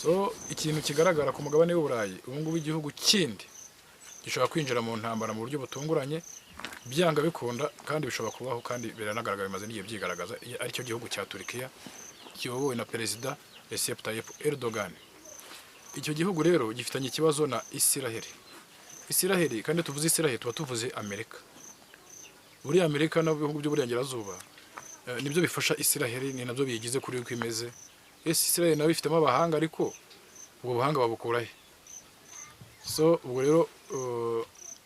So ikintu kigaragara ku mugabane w'Uburayi ubu ngubu igihugu kindi gishobora kwinjira mu ntambara mu buryo butunguranye byanga bikunda kandi bishobora kubaho kandi biranagaragara bimaze n'igihe byigaragaza aricyo gihugu cya Turkiya kiyobowe na Perezida Recep Tayyip Erdogan. Icyo gihugu rero gifitanye ikibazo na Isiraheli kandi tuvuze Isiraheli tuba tuvuze Amerika. Buri Amerika n'ibihugu by'uburengerazuba nibyo bifasha Isiraheli, ni nabyo biyigize kuri uko imeze. Isiraheli nawe ifitemo abahanga ariko ubwo buhanga babukura he? So ubwo rero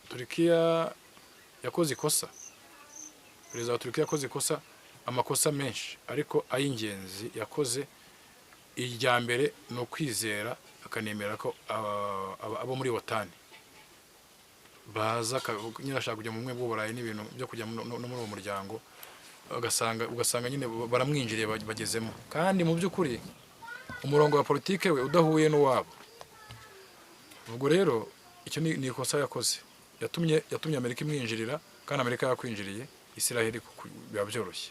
Turkiya yakoze ikosa. Perezida wa Turkiya yakoze ikosa, amakosa menshi, ariko ay'ingenzi yakoze irya mbere no kwizera akanemera ko abo muri OTAN baza nyirashaka kujya mu bumwe bw'Uburayi n'ibintu byo kujya no muri uwo muryango, ugasanga nyine baramwinjiriye bagezemo, kandi mu by'ukuri umurongo wa politike we udahuye n'uwabo. Ubwo rero icyo ni ikosa yakoze, yatumye Amerika imwinjirira, kandi Amerika yakwinjiriye Isiraheli biba byoroshye.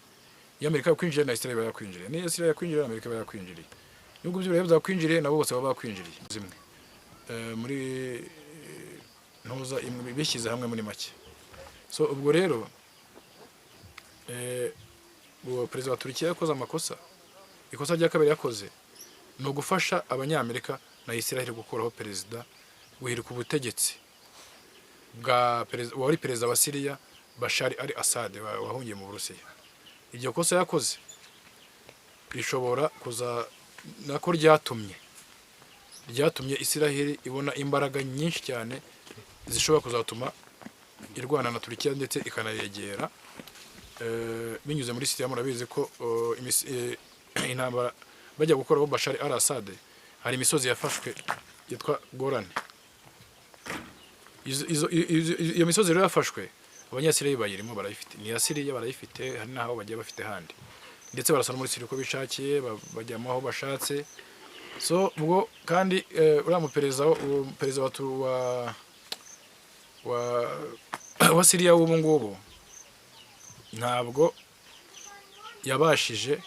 Iyo Amerika yakwinjiriye na Isiraheli yakwinjiriye, niyo Isiraheli yakwinjiriye Amerika yakwinjiriye, nubwo by'Uburayi byakwinjiriye nabo bose baba bakwinjiriye zimwe muri ntuza bishyize hamwe muri make. So ubwo rero Perezida wa Turkiya yakoze amakosa. Ikosa rya kabiri yakoze ni ugufasha abanyamerika na Isiraheli gukuraho perezida wihirika ubutegetsi bwa wari perezida wa Syria Bashar al-Assad wahungiye mu Burusiya. Iryo kosa yakoze rishobora kuza nako ryatumye Isiraheli ibona imbaraga nyinshi cyane zishobora kuzatuma irwana na Turkiya ndetse ikanayegera binyuze muri Syria. Murabizi ko intambara bajya gukoraho Bashar al-Assad hari imisozi yafashwe yitwa Golan. Iyo misozi rero yafashwe, abanyasirayeli bayirimo barayifite, ni ya Syria barayifite, hari naho bagiye bafite handi, ndetse barasana muri Syria uko bishakiye, bajyamo aho bashatse. So ubwo kandi uriya perezida wa Syria w'ubu ngubu ntabwo yabashije,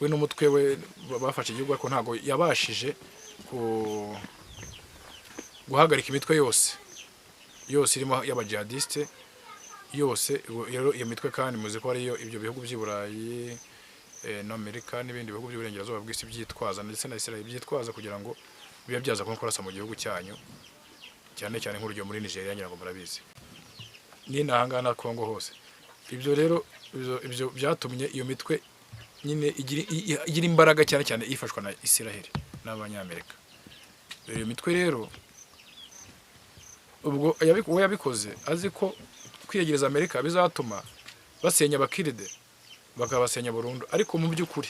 we n'umutwe we bafashe igihugu, ariko ntabwo yabashije guhagarika imitwe yose irimo y'abajihadiste yose. Rero iyo mitwe kandi muzi ko ariyo ibyo bihugu by'Iburayi n'Amerika n'ibindi bihugu by'uburengerazuba bw'isi byitwaza, ndetse na Israel byitwaza kugira ngo bibe byaza kurasa mu gihugu cyanyu, cyane cyane nk'urugero muri Nigeria ngira ngo murabizi, ni nahanga na Congo hose. Ibyo rero ibyo byatumye iyo mitwe nyine igira imbaraga cyane cyane ifashwa na Isiraheli n'abanyamerika. Iyo mitwe rero ubwo yabikoze azi ko kwiyegereza Amerika bizatuma basenya abakiride bakabasenya burundu, ariko mu by'ukuri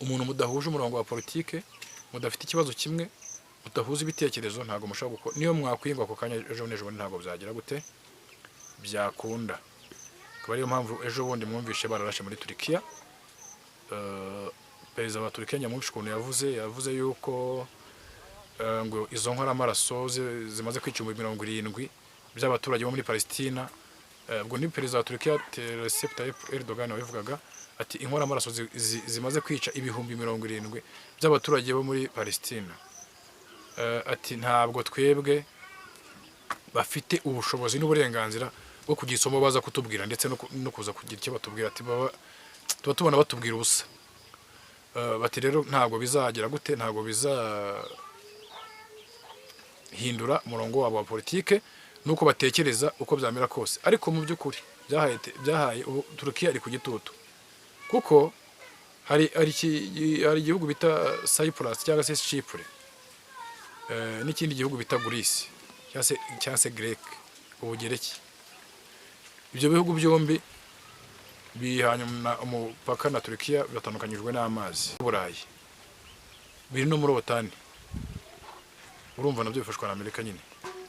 umuntu mudahuje umurongo wa politike, mudafite ikibazo kimwe, mudahuza ibitekerezo, ntabwo mushobora gukora. Niyo mwakwingwa ako kanya ejo n'ejo ntabwo byagira gute byakunda. Akaba ariyo mpamvu ejo bundi mwumvishe bararashe muri Turkiya. Perezida wa Turkiya nyamwinshi ukuntu yavuze yuko ngo izo nkoramaraso zimaze kwica 70 by'abaturage bo muri Palestina. Ubwo ni perezida wa Turkiya Recep Tayyip Erdogan wabivugaga ati inkoramaraso zimaze kwica 70 by'abaturage bo muri Palestina. Ati ntabwo twebwe bafite ubushobozi n'uburenganzira bwo kugira isomo baza kutubwira, ndetse no kuza kugira icyo batubwira. Ati tuba tubona batubwira ubusa. Bati rero ntabwo bizagira gute, ntabwo bizahindura umurongo wabo wa politike nuko batekereza uko byamera kose. Ariko mu by'ukuri byahaye Turkiya ari ku gitutu, kuko hari igihugu bita Cyprus cyangwa se Chypre, n'ikindi gihugu bita Greece cyangwa se Greek, Ubugereki. Ibyo bihugu byombi bihanyuma umupaka na Turkiya, batandukanyijwe n'amazi. Uburayi biri no muri OTAN, urumva nabyo bifashwa na Amerika nyine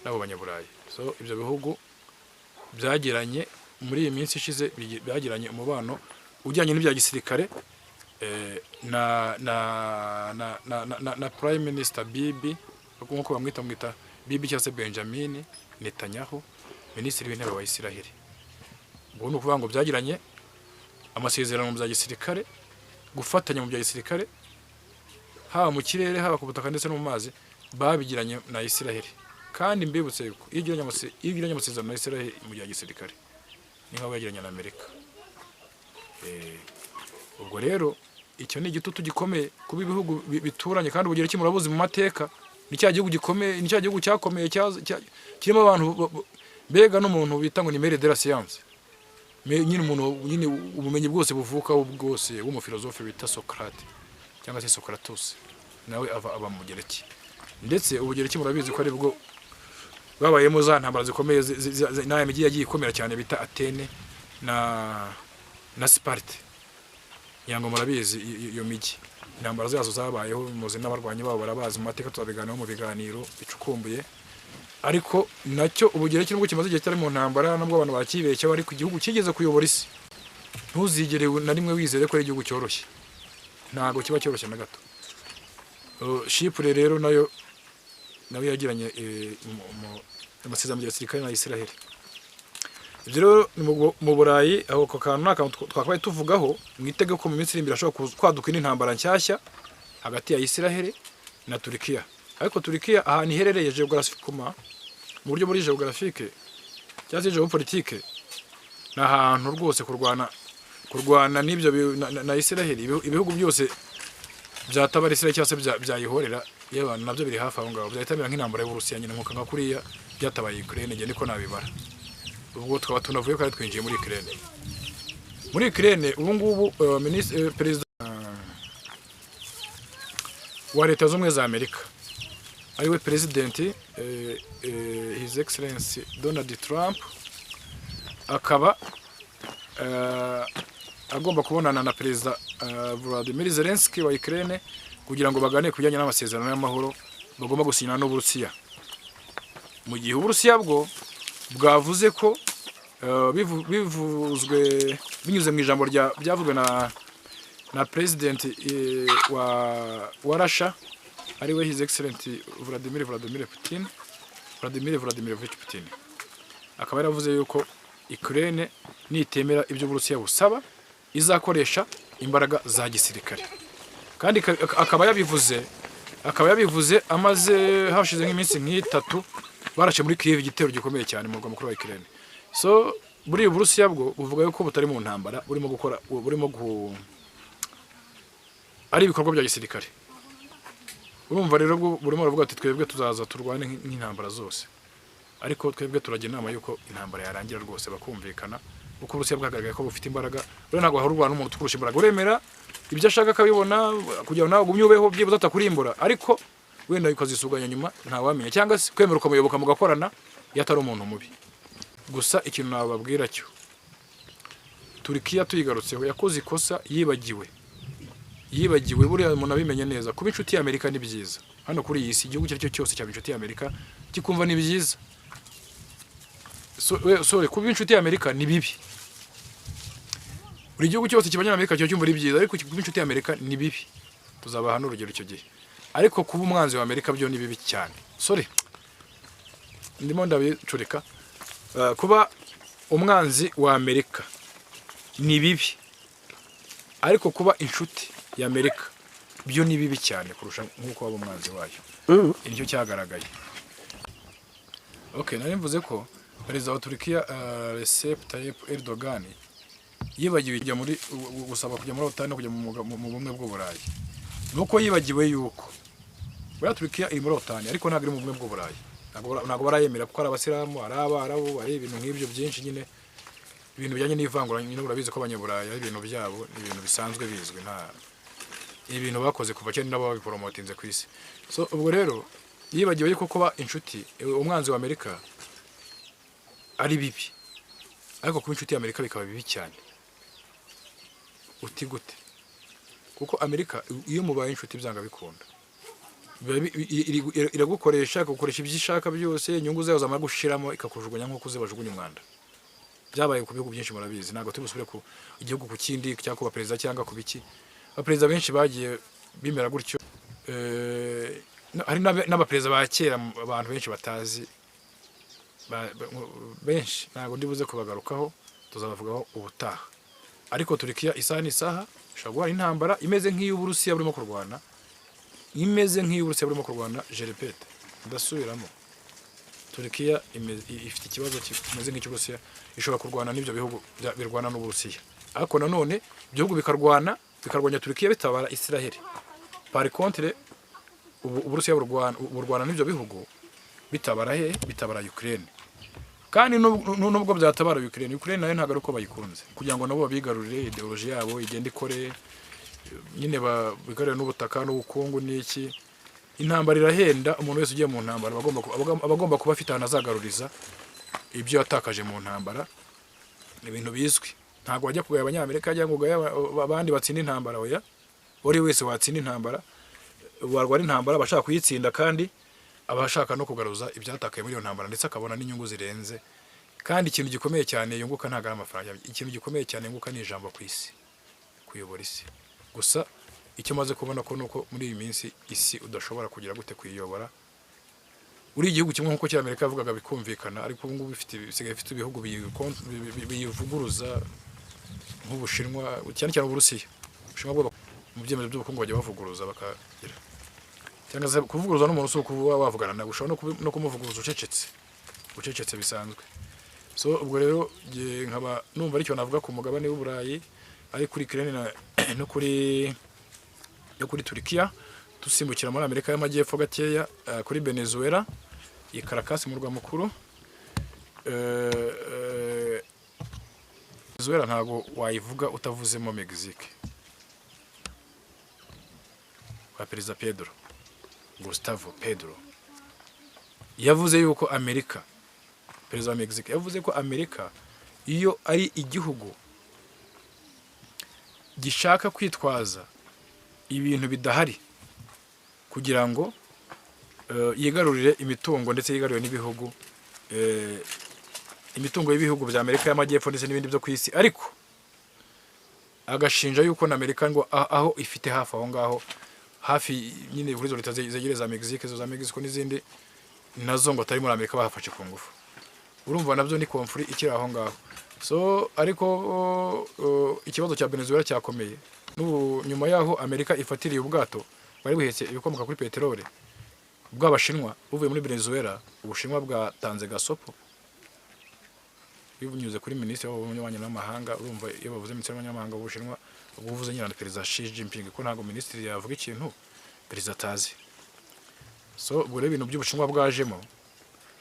nabo banyaburayi. So ibyo bihugu byagiranye muri iyi minsi ishize, byagiranye umubano ujyanye n'ibya gisirikare na Prime Minister Bibi, nk'uko bamwita Bibi cyangwa se Benjamin Netanyahu, minisitiri w'intebe wa Isiraheli. Ubwo ni ukuvuga ngo byagiranye amasezerano mu bya gisirikare, gufatanya mu bya gisirikare, haba mu kirere haba ku butaka ndetse no mu mazi babigiranye na Israel. Kandi mbibutse yuko iyo ugiranye amasezerano na Israel mu gihe gisirikare ni nkaho yagiranye na Amerika. Ubwo rero icyo ni igitutu gikomeye kuba ibihugu bituranye, kandi Ubugereki murabuzi mu mateka ni cya gihugu gikomeye, ni cya gihugu cyakomeye kirimo abantu mbega n'umuntu bita ngo ni mère de la science, nyine umuntu nyine ubumenyi bwose buvukaho bwose w'umufilozofe bita Socrate cyangwa se Socratus, nawe aba mu Bugereki. Ndetse Ubugereki murabizi ko ari bwo babayemo za ntambara zikomeye n'aya migi yagiye ikomera cyane bita Atene na Sparte. Yango murabizi iyo migi intambara zazo zabayeho, muzi n'abarwanyi babo barabazi mu mateka, tuzabiganiraho mu biganiro bicukumbuye. Ariko nacyo Ubugereki nubwo kimaze igihe cyari mu ntambara, nubwo abantu bakibeshya, ariko igihugu kigeze kuyobora isi. Ntuzigere na rimwe wizere ko ari igihugu cyoroshye, ntago kiba cyoroshye na gato. Chypre rero nayo yagiranye amasezerano ya gisirikare na Israel. Ibyo rero mu Burayi aho ko kantu n'akantu twakabaye tuvugaho, mwitege ko mu minsi iri imbere ashobora kwaduka intambara nshyashya hagati ya Israel na Turkiya. Ariko Turkiya ahantu iherereye geographiquement, mu buryo muri geographique cyangwa se geopolitique, ni ahantu rwose kurwana n'ibyo na Israel, ibihugu byose byatabara Israel cyangwa se byayihorera y'abantu nabyo biri hafi aho ngaho, byahitamira nk'intambara y'Uburusiya nyine nkuko nka kuriya byatabaye Ukraine, nge niko nabibara. Ubwo twaba tunavuye kandi twinjiye muri Ukraine. Muri Ukraine ubu ngubu perezida wa Leta Zunze Ubumwe za Amerika ariwe president His Excellency Donald Trump, akaba agomba kubonana na perezida Volodymyr Zelensky wa Ukraine kugira ngo baganire ku bijyanye n'amasezerano y'amahoro bagomba gusinyana n'Uburusiya. Mu gihe Uburusiya bwo bwavuze ko bivuzwe binyuze mu ijambo byavuzwe na president wa Russia ariwe His Excellency Vladimir Vladimirovich Putin, akaba yaravuze yuko Ukraine nitemera ibyo Uburusiya busaba izakoresha imbaraga za gisirikare. Kandi akaba yabivuze amaze hashize nk'iminsi nk'itatu barace muri Kiev igitero gikomeye cyane mu murwa mukuru wa Ukraine. So buri Uburusiya bwo buvuga yuko butari mu ntambara, ari ibikorwa bya gisirikare. Urumva rero burimo baravuga ati twebwe tuzaza turwane nk'intambara zose, ariko twebwe turagira inama yuko intambara yarangira rwose bakumvikana, uko Uburusiya bwagaragaye ko bufite imbaraga. Rero ntabwo harurwana n'umuntu tukurusha imbaraga, uremera ibyo ashaka akabibona kugira ngo nawe ugumye ubeho byibuze atakurimbura, ariko wenda ukazisuganya nyuma ntawamenya, cyangwa se kwemera ukamuyoboka mugakorana iyo atari umuntu mubi. Gusa ikintu nababwira cyo Turkiya tuyigarutseho yakoze ikosa, yibagiwe buriya umuntu abimenye neza. Kuba inshuti ya Amerika ni byiza, hano kuri iyi si igihugu cyo cyose cyaba inshuti ya Amerika kikumva ni byiza. Kuba inshuti ya Amerika ni bibi. Buri gihugu cyose kibanye na Amerika cyo cyumva ari byiza, ariko kuba inshuti ya Amerika ni bibi. Tuzabaha n'urugero icyo gihe. Ariko kuba umwanzi wa Amerika byo ni bibi cyane. Ndimo ndabicurika. Kuba umwanzi wa Amerika ni bibi, ariko kuba inshuti ya Amerika byo ni bibi cyane kurusha nk'uko waba umwanzi wayo. Nicyo cyagaragaye. Nari mvuze ko perezida wa Turkiya Recep Tayyip Erdogan yibagiwe gusaba kujya muri OTAN no kujya mu bumwe bw'Uburayi. Nuko yibagiwe yuko Turkiya iri muri OTAN ariko ntabwo iri mu bumwe bw'Uburayi. Ntabwo barayemera kuko ari Abasilamu, ari Abarabu, ari ibintu nk'ibyo byinshi nyine, ibintu bijyanye n'ivangura nyine. Urabizi ko Abanyaburayi ari ibintu byabo, ni ibintu bisanzwe bizwi, nta ibintu bakoze kuva cyane nabo babiporomotinze ku isi. So ubwo rero yibagiwe yuko kuba inshuti umwanzi wa Amerika ari bibi, ariko kuba inshuti ya Amerika bikaba bibi cyane. Uti gute? Kuko Amerika iyo mubaye inshuti byanga bikunda, iragukoresha ibyo ishaka byose, inyungu zayo zamara gushiramo ikakujugunya nk'uko uzibajugunya umwanda. Byabaye ku bihugu byinshi murabizi, ntabwo tubusubire ku igihugu ku kindi cyangwa kuba perezida cyangwa ku biki. Abaperezida benshi bagiye bimera gutyo. Hari n'abaperezida ba kera abantu benshi batazi benshi, ntabwo ndibuze kubagarukaho, tuzabavugaho ubutaha. Ariko Turkiya isaha n'isaha ishobora guhura intambara imeze nk'iy'Uburusiya burimo kurwana imeze nk'iy'Uburusiya burimo kurwana jerepete ndasubiramo. Turukiya ifite ikibazo kimeze nk'icy'Uburusiya, ishobora kurwana n'ibyo bihugu birwana n'Uburusiya, ariko nanone ibihugu bikarwanya Turukiya bitabara Israel. Par contre Uburusiya burwana n'ibyo bihugu bitabara Ukraine. Kandi nubwo byatabara Ukraine nayo ntabwo ari uko bayikunze, kugira ngo nabo babigarurire ideology yabo igenda ikore nyine bigarurira n'ubutaka n'ubukungu n'iki. Intambara irahenda, umuntu wese ugiye mu ntambara abagomba kuba afite ahantu azagaruriza ibyo yatakaje mu ntambara. Ibintu bizwi, ntabwo wajya kugaya Abanyamerika cyangwa kugaya abandi batsinda intambara. Oya, buri wese watsinda intambara warwara intambara abashaka kuyitsinda, kandi abashaka no kugaruza ibyatakaye muri iyo ntambara, ndetse akabona n'inyungu zirenze. Kandi ikintu gikomeye cyane yunguka ntabwo ari amafaranga, ikintu gikomeye cyane yunguka ni ijambo ku isi, kuyobora isi. Gusa icyo maze kubona ko nuko muri iyi minsi isi udashobora kugira gute kuyiyobora uri igihugu kimwe nkuko cy'Amerika yavugaga bikumvikana, ariko ubu ngubu bisigaye bifite ibihugu biyivuguruza nk'Ubushinwa, cyane cyane Uburusiya. Ubushinwa bwo mu byemezo by'ubukungu bajya bavuguruza bakagira, cyangwa se kuvuguruza n'umuntu si ukuba wavugana nawe, ushobora no kumuvuguruza ucecetse bisanzwe. So ubwo rero nkaba numva aricyo navuga ku mugabane w'Uburayi, ari kuri Ukraine no kuri Turukiya. Dusimbukira muri Amerika y'Amajyepfo gakeya, kuri Venezuela, i Caracas mu murwa mukuru. Venezuela ntago wayivuga utavuzemo Mexique, kwa Perezida Gustavo Petro yavuze yuko Amerika, Perezida wa Mexique yavuze ko Amerika iyo ari igihugu gishaka kwitwaza ibintu bidahari kugira ngo yigarurire imitungo, ndetse yigarurire n'ibihugu, imitungo y'ibihugu bya Amerika y'Amajyepfo ndetse n'ibindi byo ku isi, ariko agashinja yuko na Amerika ngo aho ifite hafi aho ngaho, hafi nyine kuri zo leta zegereza Mexique, zo za Mexico n'izindi, nazo ngo atari muri Amerika bahafashe ku ngufu. Urumva nabyo ni conflict ikiri aho ngaho. So ariko ikibazo cya Venezuela cyakomeye n'ubu nyuma yaho Amerika ifatiriye ubwato bari buhetse ibikomoka kuri peteroli bw'Abashinwa buvuye muri Venezuela. Ubushinwa bwatanze gasopo bivunyuze kuri Minisitiri w'Ububanyi n'Amahanga. Urumva iyo bavuze Minisitiri w'Ububanyi n'Amahanga w'Ubushinwa ubwo buvuze nyine na Perezida Xi Jinping, ko ntabwo Minisitiri yavuga ikintu Perezida atazi. So ubwo rero ibintu by'Ubushinwa bwajemo,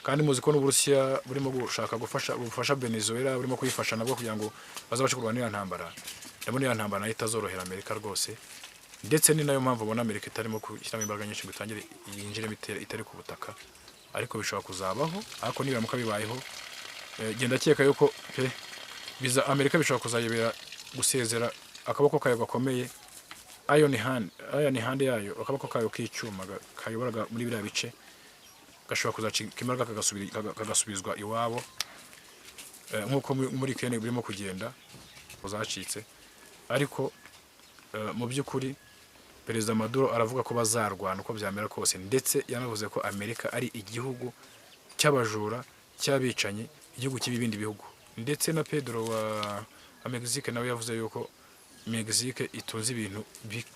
kandi muzi ko n'Uburusiya burimo gushaka gufasha Venezuela, burimo kuyifasha nabwo kugira ngo bazabashe kurwana n'iyo ntambara. Ndabona iyo ntambara nayo itazorohera Amerika rwose, ndetse ni nayo mpamvu ubona Amerika itarimo gushyiramo imbaraga nyinshi ngo itangire yinjiremo itari ku butaka, ariko bishobora kuzabaho. Ariko nibiramuka bibayeho, genda cyeka yuko Amerika bishobora kuzayibera gusezera akaboko kayo gakomeye, iron hand yayo, akaboko kayo k'icyuma kayoboraga muri biriya bice, gashobora kuzacika imbaraga kagasubizwa iwabo, nk'uko muri Ukraine birimo kugenda zacitse. Ariko mu by'ukuri Perezida Maduro aravuga ko bazarwana uko byamera kose, ndetse yanavuze ko Amerika ari igihugu cy'abajura, cy'abicanyi, igihugu cy'ibindi bihugu. Ndetse na Pedro wa Mexique nawe yavuze yuko Mexique itunze ibintu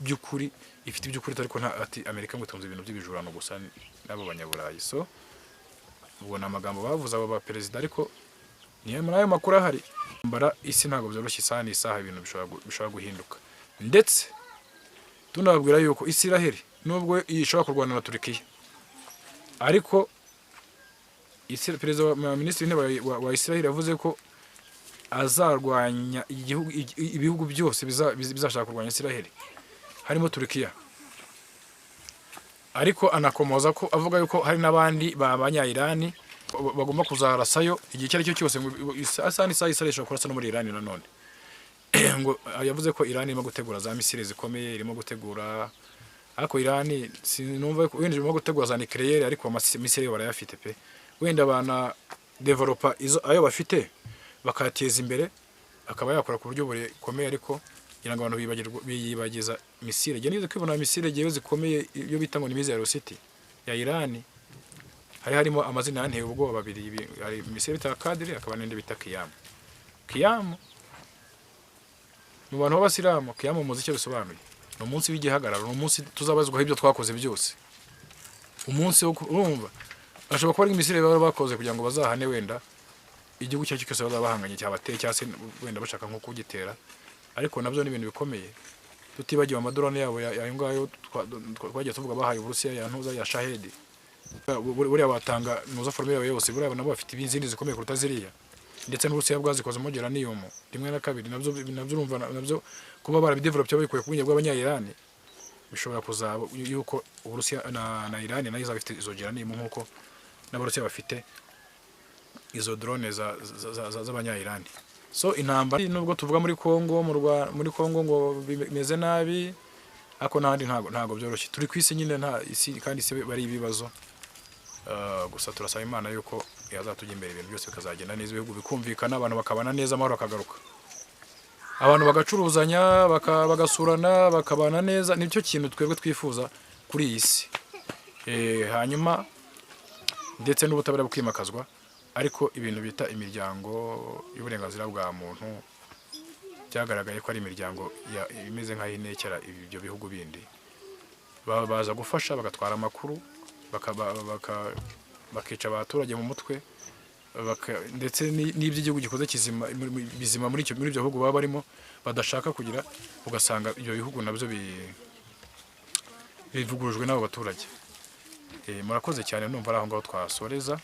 by'ukuri, ifite iby'ukuri, ariko ati Amerika ngo itunze ibintu by'ibijurano gusa n'abo banyaburayi. So ubwo ni amagambo bavuze abo ba perezida, ariko niyo muri ayo makuru ahari. Mbara isi ntabwo byoroshye isaha n'isaha, ibintu bishobora guhinduka. Ndetse tunababwira yuko Israel nubwo ishobora kurwana na Turukiya, ariko Perezida wa Minisitiri w'Intebe wa Israel yavuze ko azarwanya ibihugu byose bizashaka kurwanya Israel, harimo Turukiya. Ariko anakomoza ko avuga yuko hari n'abandi b'Abanya-Irani bagomba kuzarasayo igihe icyo ari cyo cyose. Isaha Israel ishobora kurasa no muri Irani nanone. Ngo yavuze ko Irani irimo gutegura za misile zikomeye, irimo gutegura, ariko Irani sinumva ko wenda irimo gutegura za nucleaire, ariko misile yo barayafite pe. Wenda bana developer ayo bafite bakateza imbere, akaba yakora ku buryo bukomeye, ariko kugira ngo abantu biyibagiza misile. Nize kwibona misile giye zikomeye iyo bita ngo ni Missile City ya Irani, harimo amazina yanteye ubwoba babiri. Hari misile bita Kadiri, akaba n'indi bita Qiyam. Mu bantu b'Abasilamu Qiyam muzi icyo bisobanuye. ni umunsi w'igihagararo, ni umunsi tuzabazwaho ibyo twakoze byose. Umunsi wo urumva ashobora kuba ari imisire baba bakoze kugira ngo bazahane wenda igihugu cyacu cyose bazaba bahanganye cyabateye cyangwa se wenda bashaka nko kugitera, ariko nabyo ni ibintu bikomeye. Tutibagiwe amadorone yabo ayo ngayo twagiye tuvuga bahaye Uburusiya ya ntuza ya Shahedi, buriya batanga nuza formule yose, buriya nabo bafite izindi zikomeye kuruta ziriya, ndetse n'Uburusiya bwazikozemo geranium rimwe na kabiri, nabyo urumva nabyo kuba barabidevelopye babikuye ku bwenge bw'abanya-Iran bishobora kuzaba yuko Uburusiya na Iran nayo izabifite izo geranium nkuko n'Abarusiya bafite izo drone z'abanya-Iran. So intambara nubwo tuvuga muri Kongo muri Kongo ngo bimeze nabi, ako nandi ntago byoroshye, turi kwisi nyine nta isi kandi isi bari ibibazo. Gusa turasaba Imana yuko yazatujya imbere ibintu byose bikazagenda neza, ibihugu bikumvikana, abantu bakabana neza, amahoro akagaruka, abantu bagacuruzanya bagasurana bakabana neza. Nicyo kintu twebwe twifuza kuri iyi si. Hanyuma ndetse n'ubutabera bukimakazwa, ariko ibintu bita imiryango y'uburenganzira bwa muntu byagaragaye ko ari imiryango imeze nk'ayinekera ibyo bihugu bindi, baza gufasha bagatwara amakuru bakica abaturage mu mutwe, ndetse n'iby'igihugu gikoze bizima muri ibyo bihugu baba barimo badashaka kugira, ugasanga ibyo bihugu nabyo bivugurujwe n'abo baturage. Murakoze cyane, numva ari aho ngaho twasoreza.